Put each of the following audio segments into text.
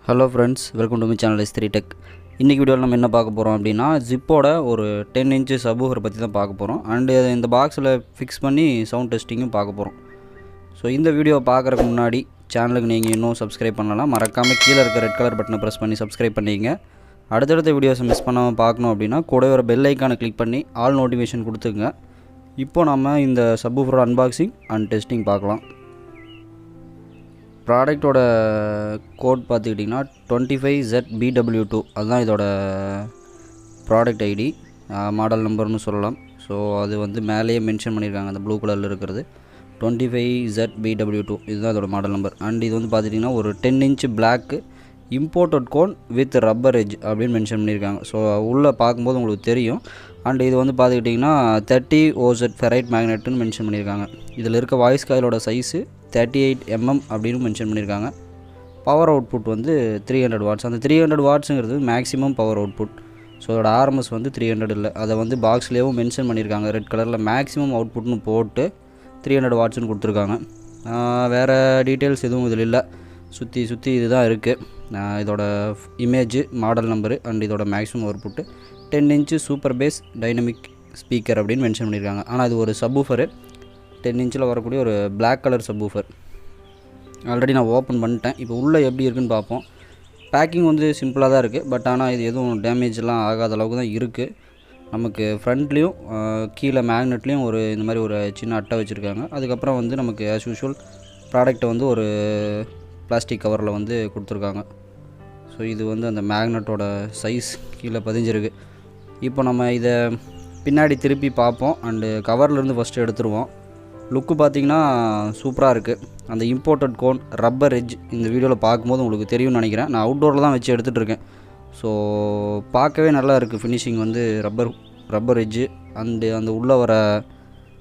Hello friends, welcome to my channel S3 tech. இன்றைக்கி வீடியோவில் நம்ம என்ன பார்க்க போகிறோம் அப்படின்னா, ஜிப்போட ஒரு 10 இன்ச்சு சப்வூஃபர் பற்றி தான் பார்க்க போகிறோம். அண்டு இந்த பாக்ஸில் ஃபிக்ஸ் பண்ணி சவுண்ட் டெஸ்டிங்கும் பார்க்க போகிறோம். ஸோ இந்த வீடியோவை பார்க்குறதுக்கு முன்னாடி சேனலுக்கு நீங்கள் இன்னும் சப்ஸ்கிரைப் பண்ணலாம். மறக்காமல் கீழே இருக்க ரெட் கலர் பட்டனை ப்ரெஸ் பண்ணி சப்ஸ்கிரைப் பண்ணிங்க. அடுத்தடுத்த வீடியோஸை மிஸ் பண்ணாமல் பார்க்கணும் அப்படின்னா கூட ஒரு பெல் ஐக்கானை கிளிக் பண்ணி ஆல் நோட்டிஃபிகேஷன் கொடுத்துங்க. இப்போ நம்ம இந்த சப்வூஃபரோட அன்பாக்சிங் அண்ட் டெஸ்டிங் பார்க்கலாம். ப்ராடக்டோட கோட் பார்த்துக்கிட்டிங்கன்னா 25ZBW2 அதுதான் இதோட ப்ராடக்ட் ஐடி, மாடல் நம்பர்னு சொல்லலாம். ஸோ அது வந்து மேலேயே மென்ஷன் பண்ணியிருக்காங்க, அந்த ப்ளூ கலரில் இருக்கிறது 25ZBW2 இதுதான் இதோட மாடல் நம்பர். அண்ட் இது வந்து பார்த்துட்டிங்கன்னா ஒரு 10 inch black imported cone with rubber edge அப்படின்னு மென்ஷன் பண்ணியிருக்காங்க. ஸோ உள்ளே பார்க்கும்போது உங்களுக்கு தெரியும். அண்ட் இது வந்து பார்த்துக்கிட்டிங்கன்னா 30 OZ ஃபெரைட் மேக்னெட்டுன்னு மென்ஷன் பண்ணியிருக்காங்க. இதில் இருக்க வாய்ஸ் காயிலோட சைஸு 38 mm அப்படின்னு மென்ஷன் பண்ணியிருக்காங்க. பவர் அவுட்புட் வந்து 300 வாட்ஸ். அந்த 300 வாட்ஸுங்கிறது மேக்ஸிமம் பவர் அவுட்புட். ஸோ அதோட ஆர்எம்எஸ் வந்து 300 இல்லை, அதை வந்து பாக்ஸ்லேயும் மென்ஷன் பண்ணியிருக்காங்க. ரெட் கலரில் மேக்ஸிமம் அவுட்புட்னு போட்டு 300 வாட்ஸ்னு கொடுத்துருக்காங்க. வேறு டீட்டெயில்ஸ் எதுவும் இதில் இல்லை. சுற்றி இதுதான் இருக்குது. இதோட இமேஜ், மாடல் நம்பரு அண்ட் இதோட maximum output 10 inch super bass dynamic speaker அப்படின்னு மென்ஷன் பண்ணியிருக்காங்க. ஆனால் இது ஒரு சப்வூஃபரு, 10 இன்ச்சில் வரக்கூடிய ஒரு பிளாக் கலர் சப்வூஃபர். ஆல்ரெடி நான் ஓப்பன் பண்ணிட்டேன். இப்போ உள்ளே எப்படி இருக்குதுன்னு பார்ப்போம். பேக்கிங் வந்து சிம்பிளாக தான் இருக்குது, பட் ஆனால் இது எதுவும் டேமேஜ்லாம் ஆகாத அளவுக்கு தான் இருக்குது. நமக்கு ஃப்ரண்ட்லேயும் கீழே மேக்னெட்லேயும் ஒரு இந்த மாதிரி ஒரு சின்ன அட்டை வச்சுருக்காங்க. அதுக்கப்புறம் வந்து நமக்கு ஆஸ் யூஷுவல் ப்ராடக்ட்டை வந்து ஒரு பிளாஸ்டிக் கவரில் வந்து கொடுத்துருக்காங்க. ஸோ இது வந்து அந்த மேக்னெட்டோட சைஸ் கீழே பதிஞ்சிருக்கு. இப்போ நம்ம இதை பின்னாடி திருப்பி பார்ப்போம். அண்டு கவர்லேருந்து ஃபஸ்ட்டு எடுத்துருவோம். லுக்கு பார்த்திங்கன்னா சூப்பராக இருக்குது. அந்த இம்போர்ட்டட் கோன் ரப்பர் எட்ஜ் இந்த வீடியோவில் பார்க்கும்போது உங்களுக்கு தெரியும்னு நினைக்கிறேன். நான் அவுட்டோரில் தான் வச்சு எடுத்துகிட்டு இருக்கேன். ஸோ பார்க்கவே நல்லா இருக்குது. ஃபினிஷிங் வந்து ரப்பர் எட்ஜு அண்டு அந்த உள்ளே வர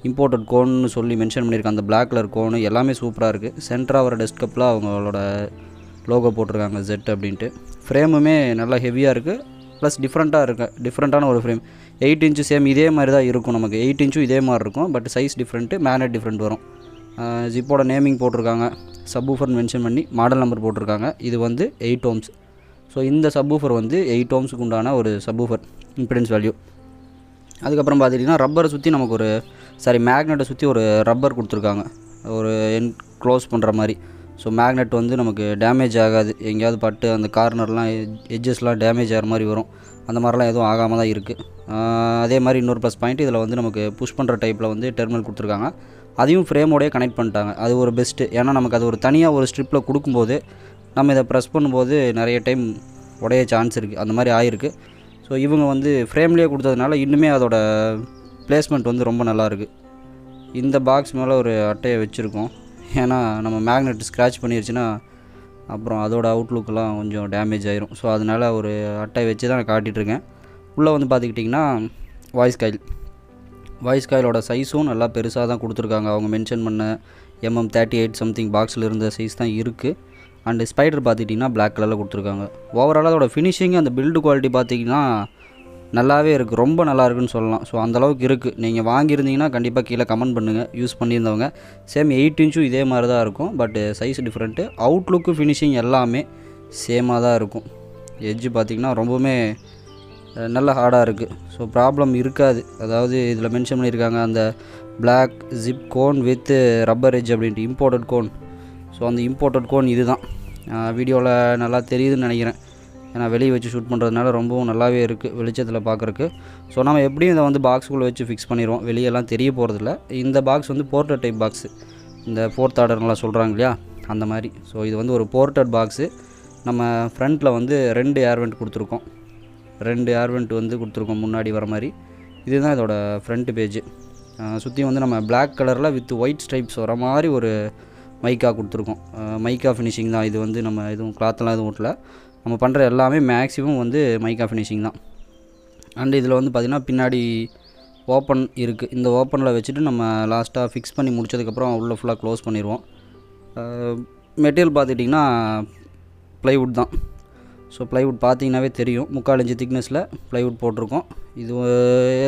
இம்போர்ட்டட் கோன்னு சொல்லி மென்ஷன் பண்ணியிருக்கேன். அந்த பிளாக் கலர் கோனு எல்லாமே சூப்பராக இருக்குது. சென்டராக வர டெஸ்க்டாப்பில் அவங்களோட லோகோ போட்டிருக்காங்க Z அப்படின்ட்டு. ஃப்ரேமுமே நல்லா ஹெவியாக இருக்குது, ப்ளஸ் டிஃப்ரெண்ட்டான ஒரு ஃப்ரேம். 8 இன்ச்சு சேம் இதே மாதிரி தான் இருக்கும். நமக்கு 8 இன்ச்சும் இதே மாதிரி இருக்கும், but size different, magnet different வரும். ஜிப்போட நேமிங் போட்டிருக்காங்க, சப்வூஃபர்னு மென்ஷன் பண்ணி மாடல் நம்பர் போட்டிருக்காங்க. இது வந்து 8 ohms. ஸோ இந்த சப்வூஃபர் வந்து 8 ohmஸுக்கு உண்டான ஒரு சப்வூஃபர் இம்பிடன்ஸ் வேல்யூ. அதுக்கப்புறம் பார்த்துட்டிங்கன்னா ரப்பரை சுற்றி நமக்கு ஒரு மேக்னெட்டை சுற்றி ஒரு ரப்பர் கொடுத்துருக்காங்க, ஒரு க்ளோஸ் பண்ணுற மாதிரி. ஸோ மேக்னெட் வந்து நமக்கு டேமேஜ் ஆகாது. எங்கேயாவது பட்டு அந்த கார்னர்லாம் எட்ஜஸ்லாம் டேமேஜ் ஆகிற மாதிரி வரும். அந்த மாதிரிலாம் எதுவும் ஆகாமல் தான் இருக்குது. அதே மாதிரி இன்னொரு ப்ளஸ் பாயிண்ட், இதில் வந்து நமக்கு புஷ் பண்ணுற டைப்பில் வந்து டெர்மினல் கொடுத்துருக்காங்க. அதையும் ஃப்ரேமோடய கனெக்ட் பண்ணிட்டாங்க. அது ஒரு பெஸ்ட்டு. ஏன்னா நமக்கு அது ஒரு தனியாக ஒரு ஸ்ட்ரிப்பில் கொடுக்கும்போது நம்ம இதை ப்ரெஸ் பண்ணும்போது நிறைய டைம் உடைய சான்ஸ் இருக்குது. அந்த மாதிரி ஆகிருக்கு. ஸோ இவங்க வந்து ஃப்ரேம்லேயே கொடுத்ததுனால இன்னுமே அதோட பிளேஸ்மெண்ட் வந்து ரொம்ப நல்லாயிருக்கு. இந்த பாக்ஸ் மேலே ஒரு அட்டையை வச்சுருக்கோம். ஏன்னா நம்ம மேக்னெட் ஸ்க்ராட்ச் பண்ணிருச்சுன்னா அப்புறம் அதோட அவுட்லுக்கெலாம் கொஞ்சம் டேமேஜ் ஆயிரும். ஸோ அதனால் ஒரு அட்டை வச்சு தான் நான் காட்டிகிட்ருக்கேன். உள்ளே வந்து பார்த்துக்கிட்டிங்கன்னா வாய்ஸ் காயிலோட சைஸும் நல்லா பெருசாக தான் கொடுத்துருக்காங்க. அவங்க மென்ஷன் பண்ண mm38 சம்திங் பாக்ஸில் இருந்த சைஸ் தான் இருக்குது. அண்டு ஸ்பைடர் பார்த்துக்கிட்டிங்கன்னா பிளாக் கலரில் கொடுத்துருக்காங்க. ஓவராலாக அதோட ஃபினிஷிங், அந்த பில்டு குவாலிட்டி பார்த்திங்கன்னா நல்லாவே இருக்குது. ரொம்ப நல்லா இருக்குன்னு சொல்லலாம். ஸோ அந்தளவுக்கு இருக்குது. நீங்கள் வாங்கியிருந்தீங்கன்னா கண்டிப்பாக கீழே கமெண்ட் பண்ணுங்கள். யூஸ் பண்ணியிருந்தவங்க. சேம் 8 இன்ச்சும் இதே மாதிரி தான் இருக்கும், but size different. Outlook finishing எல்லாமே சேமாக தான் இருக்கும். எட்ஜு பார்த்திங்கன்னா ரொம்பவுமே நல்ல ஹார்டாக இருக்குது. ஸோ ப்ராப்ளம் இருக்காது. அதாவது இதில் மென்ஷன் பண்ணியிருக்காங்க அந்த black zip cone with rubber edge அப்படின்ட்டு, இம்போர்ட்டட் கோன். ஸோ அந்த இம்போர்ட்டட் கோன் இது தான் வீடியோவில் நல்லா தெரியுதுன்னு நினைக்கிறேன். ஏன்னா வெளியே வச்சு ஷூட் பண்ணுறதுனால ரொம்பவும் நல்லாவே இருக்குது வெளிச்சத்தில் பார்க்குறக்கு. ஸோ நம்ம எப்படியும் இதை வந்து பாக்ஸுக்குள்ளே வச்சு ஃபிக்ஸ் பண்ணிடுவோம். வெளியெல்லாம் தெரிய போகிறதில்ல. இந்த பாக்ஸ் வந்து போர்ட்டட் டைப் பாக்ஸு, இந்த 4th ஆர்டர்லாம் சொல்கிறாங்க இல்லையா, அந்த மாதிரி. ஸோ இது வந்து ஒரு போர்ட்டட் பாக்ஸு. நம்ம ஃப்ரண்ட்டில் வந்து 2 ஏர்வெண்ட் கொடுத்துருக்கோம். 2 ஏர்வெண்ட் வந்து கொடுத்துருக்கோம் முன்னாடி வர மாதிரி. இதுதான் இதோட ஃப்ரண்ட் பேஜ். சுற்றியும் வந்து நம்ம பிளாக் கலரில் வித் ஒயிட் ஸ்ட்ரைப்ஸ் வர மாதிரி ஒரு மைக்கா கொடுத்துருக்கோம். மைக்கா ஃபினிஷிங் தான் இது. வந்து நம்ம எதுவும் கிளாத்லாம் எதுவும் ஓட்டல. நம்ம பண்ணுற எல்லாமே மேக்ஸிமம் வந்து மைக்கா ஃபினிஷிங் தான். அண்டு இதில் வந்து பார்த்திங்கன்னா பின்னாடி ஓப்பன் இருக்குது. இந்த ஓப்பனில் வச்சுட்டு நம்ம லாஸ்ட்டாக ஃபிக்ஸ் பண்ணி முடிச்சதுக்கப்புறம் உள்ளே ஃபுல்லாக க்ளோஸ் பண்ணிடுவோம். மெட்டீரியல் பார்த்துட்டிங்கன்னா ப்ளைவுட் தான். ஸோ ப்ளைவுட் பார்த்தீங்கன்னாவே தெரியும், 3/4 இன்ச் திக்னஸில் ப்ளைவுட் போட்டிருக்கோம். இது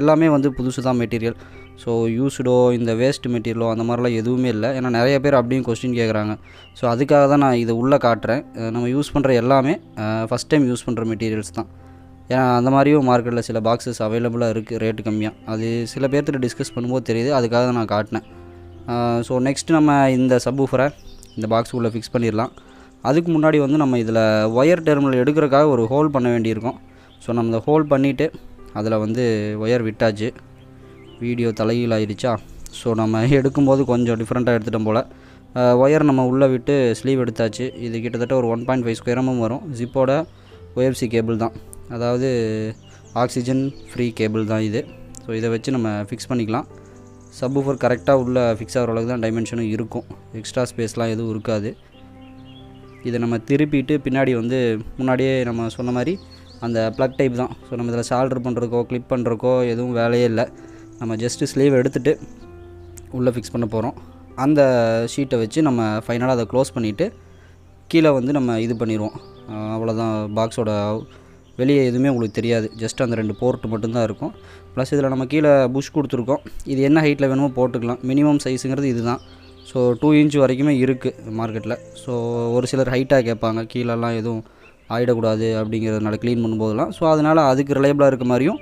எல்லாமே வந்து புதுசு தான் மெட்டீரியல். ஸோ யூஸ்டோ இந்த வேஸ்ட் மெட்டீரியலோ அந்த மாதிரிலாம் எதுவுமே இல்லை. ஏன்னா நிறைய பேர் அப்படியும் கொஸ்டின் கேட்குறாங்க. ஸோ அதுக்காக தான் நான் இதை உள்ளே காட்டுறேன். நம்ம யூஸ் பண்ணுற எல்லாமே ஃபஸ்ட் டைம் யூஸ் பண்ணுற மெட்டீரியல்ஸ் தான். ஏன்னா அந்த மாதிரியும் மார்க்கெட்டில் சில பாக்ஸஸ் அவைலபிளாக இருக்குது ரேட்டு கம்மியாக. அது சில பேர்த்திட்ட டிஸ்கஸ் பண்ணும்போது தெரியுது, அதுக்காக தான் நான் காட்டினேன். ஸோ நெக்ஸ்ட்டு நம்ம இந்த சப்வூஃபரை இந்த பாக்ஸுக்குள்ளே ஃபிக்ஸ் பண்ணிடலாம். அதுக்கு முன்னாடி வந்து நம்ம இதில் ஒயர் டெர்மினல் எடுக்கிறதுக்காக ஒரு ஹோல் பண்ண வேண்டியிருக்கும். ஸோ நம்ம இந்த ஹோல் பண்ணிவிட்டு அதில் வந்து ஒயர் விட்டாச்சு. வீடியோ தலைகீழ் ஆயிடுச்சா? ஸோ நம்ம எடுக்கும்போது கொஞ்சம் டிஃப்ரெண்ட்டாக எடுத்துட்டோம் போல். ஒயர் நம்ம உள்ளே விட்டு ஸ்லீவ் எடுத்தாச்சு. இது கிட்டத்தட்ட ஒரு 1.5 ஸ்கொயர் mm வரும். ஜிப்போட OFC கேபிள் தான், அதாவது ஆக்சிஜன் ஃப்ரீ கேபிள் தான் இது. ஸோ இதை வச்சு நம்ம ஃபிக்ஸ் பண்ணிக்கலாம். சப்வூஃபர் கரெக்டாக உள்ளே ஃபிக்ஸ் ஆகிற அளவுக்கு தான் டைமென்ஷனும் இருக்கும். எக்ஸ்ட்ரா ஸ்பேஸ்லாம் எதுவும் இருக்காது. இதை நம்ம திருப்பிட்டு பின்னாடி வந்து முன்னாடியே நம்ம சொன்ன மாதிரி அந்த ப்ளக் டைப் தான். ஸோ நம்ம இதில் சால்டர் பண்ணுறக்கோ கிளிப் பண்ணுறக்கோ எதுவும் வேலையே இல்லை. நம்ம ஜஸ்ட்டு ஸ்லீவ் எடுத்துகிட்டு உள்ளே ஃபிக்ஸ் பண்ண போகிறோம். அந்த ஷீட்டை வச்சு நம்ம ஃபைனலாக அதை க்ளோஸ் பண்ணிவிட்டு கீழே வந்து நம்ம இது பண்ணிடுவோம். அவ்வளோதான். பாக்ஸோட வெளியே எதுவுமே உங்களுக்கு தெரியாது. ஜஸ்ட் அந்த 2 போர்ட்டு மட்டும்தான் இருக்கும். ப்ளஸ் இதில் நம்ம கீழே புஷ் கொடுத்துருக்கோம். இது என்ன ஹைட்டில் வேணுமோ போட்டுக்கலாம். மினிமம் சைஸுங்கிறது இது தான். ஸோ 2 இன்ச் வரைக்குமே இருக்குது மார்க்கெட்டில். ஸோ ஒரு சிலர் ஹைட்டாக கேட்பாங்க, கீழெல்லாம் எதுவும் ஆகிடக்கூடாது அப்படிங்கிறதுனால க்ளீன் பண்ணும்போதெல்லாம். ஸோ அதனால் அதுக்கு ரிலையபிளாக இருக்க மாதிரியும்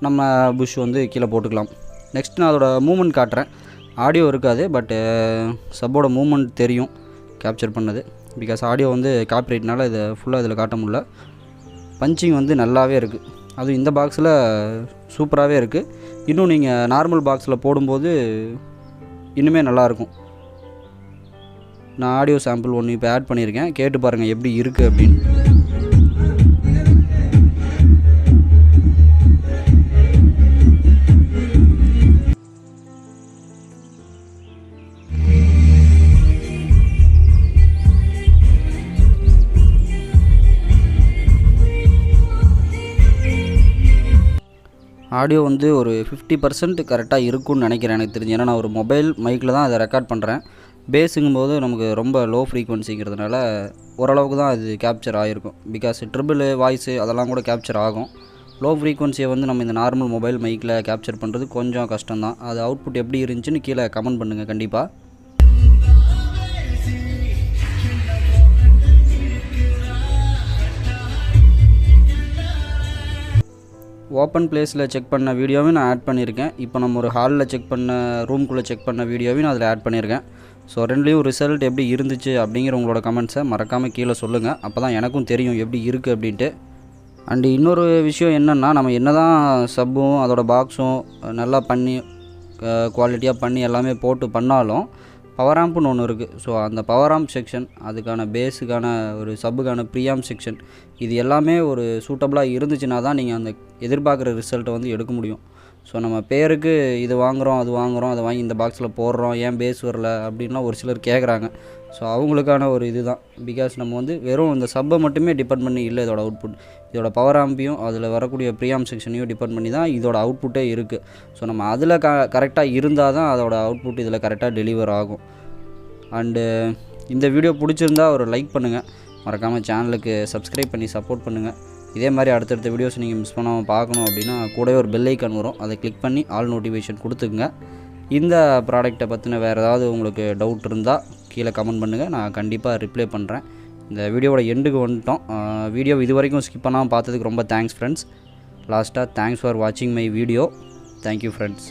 நம்ம புஷ் வந்து கீழே போட்டுக்கலாம். நெக்ஸ்ட் நான் அதோட மூமெண்ட் காட்டுறேன். ஆடியோ இருக்காது, பட்டு சப்போட மூமெண்ட் தெரியும் கேப்சர் பண்ணது. பிகாஸ் ஆடியோ வந்து காப்பிரைட்னால இதை ஃபுல்லாக இதில் காட்ட முடியல. பஞ்சிங் வந்து நல்லாவே இருக்குது. அதுவும் இந்த பாக்ஸில் சூப்பராகவே இருக்குது. இன்னும் நீங்கள் நார்மல் பாக்ஸில் போடும்போது இன்னுமே நல்லாயிருக்கும். நான் ஆடியோ சாம்பிள் ஒன்று இப்போ ஆட் பண்ணியிருக்கேன், கேட்டு பாருங்கள் எப்படி இருக்குது அப்படின்னு. ஆடியோ வந்து ஒரு 50% கரெக்டாக இருக்கும்னு நினைக்கிறேன் எனக்கு தெரிஞ்சு. ஏன்னா நான் ஒரு மொபைல் மைக்கில் தான் அதை ரெக்கார்ட் பண்ணுறேன். பேஸுங்கும்போது நமக்கு ரொம்ப லோ ஃப்ரீக்வன்சிங்கிறதுனால ஓரளவுக்கு தான் அது கேப்சர் ஆகிருக்கும். பிகாஸ் ட்ரிபிள் வாய்ஸு அதெல்லாம் கூட கேப்சர் ஆகும். லோ ஃப்ரீக்வன்சியை வந்து நம்ம இந்த நார்மல் மொபைல் மைக்கில் கேப்சர் பண்ணுறது கொஞ்சம் கஷ்டம்தான். அது அவுட்புட் எப்படி இருந்துச்சுன்னு கீழே கமெண்ட் பண்ணுங்கள் கண்டிப்பாக. ஓப்பன் பிளேஸில் செக் பண்ண வீடியோவையும் நான் ஆட் பண்ணியிருக்கேன். இப்போ நம்ம ஒரு ஹாலில் செக் பண்ண ரூம்குள்ளே செக் பண்ண வீடியோவையும் நான் அதில் ஆட் பண்ணியிருக்கேன். ஸோ ரெண்டுலேயும் ரிசல்ட் எப்படி இருந்துச்சு அப்படிங்கிற உங்களோட கமெண்ட்ஸை மறக்காமல் கீழே சொல்லுங்கள். அப்போ தான் எனக்கும் தெரியும் எப்படி இருக்குது அப்படின்ட்டு. அண்டு இன்னொரு விஷயம் என்னென்னா, நம்ம என்ன தான் சப்பும் அதோட பாக்ஸும் நல்லா பண்ணி குவாலிட்டியாக பண்ணி எல்லாமே போட்டு பண்ணாலும் பவர் ஆம்ப்னு ஒன்று இருக்குது. ஸோ அந்த பவர் ஆம்ப் செக்ஷன், அதுக்கான பேஸுக்கான ஒரு சப்புக்கான ப்ரீஆம்ப் செக்ஷன், இது எல்லாமே ஒரு சூட்டபுளாக இருந்துச்சுன்னா தான் நீங்கள் அந்த எதிர்பார்க்குற ரிசல்ட்டை வந்து எடுக்க முடியும். ஸோ நம்ம பேருக்கு இது வாங்குகிறோம் அது வாங்குகிறோம், அதை வாங்கி இந்த பாக்ஸில் போடுறோம், ஏன் பேஸ் வரல அப்படின்லாம் ஒரு சிலர் கேட்குறாங்க. ஸோ அவங்களுக்கான ஒரு இது தான். பிகாஸ் நம்ம வந்து வெறும் இந்த சப்பை மட்டுமே டிபெண்ட் பண்ணி இல்லை இதோட அவுட்புட். இதோட பவர் ஆம்பியும் அதில் வரக்கூடிய ப்ரீஆம்ப் செக்ஷனையும் டிபெண்ட் பண்ணி தான் இதோட அவுட்புட்டே இருக்குது. ஸோ நம்ம அதில் கரெக்டாக இருந்தால் தான் அதோட அவுட்புட் இதில் கரெக்டாக டெலிவர் ஆகும். அண்டு இந்த வீடியோ பிடிச்சிருந்தா ஒரு லைக் பண்ணுங்கள். மறக்காமல் சேனலுக்கு சப்ஸ்கிரைப் பண்ணி சப்போர்ட் பண்ணுங்கள். இதே மாதிரி அடுத்தடுத்த வீடியோஸ் நீங்கள் மிஸ் பண்ணாமல் பார்க்கணும் அப்படின்னா கூடவே ஒரு பெல் ஐக்கான் வரும், அதை கிளிக் பண்ணி ஆல் நோட்டிஃபிகேஷன் கொடுத்துக்குங்க. இந்த ப்ராடக்ட்டை பற்றின வேறு ஏதாவது உங்களுக்கு டவுட் இருந்தால் கீழே கமெண்ட் பண்ணுங்கள், நான் கண்டிப்பாக ரிப்ளை பண்ணுறேன். இந்த வீடியோவோட எண்டுக்கு வந்துட்டோம். வீடியோ இது வரைக்கும் ஸ்கிப் பண்ணாமல் பார்த்ததுக்கு ரொம்ப தேங்க்ஸ் ஃப்ரெண்ட்ஸ். லாஸ்ட்டாக தேங்க்ஸ் ஃபார் வாட்சிங் மை வீடியோ. Thank you friends.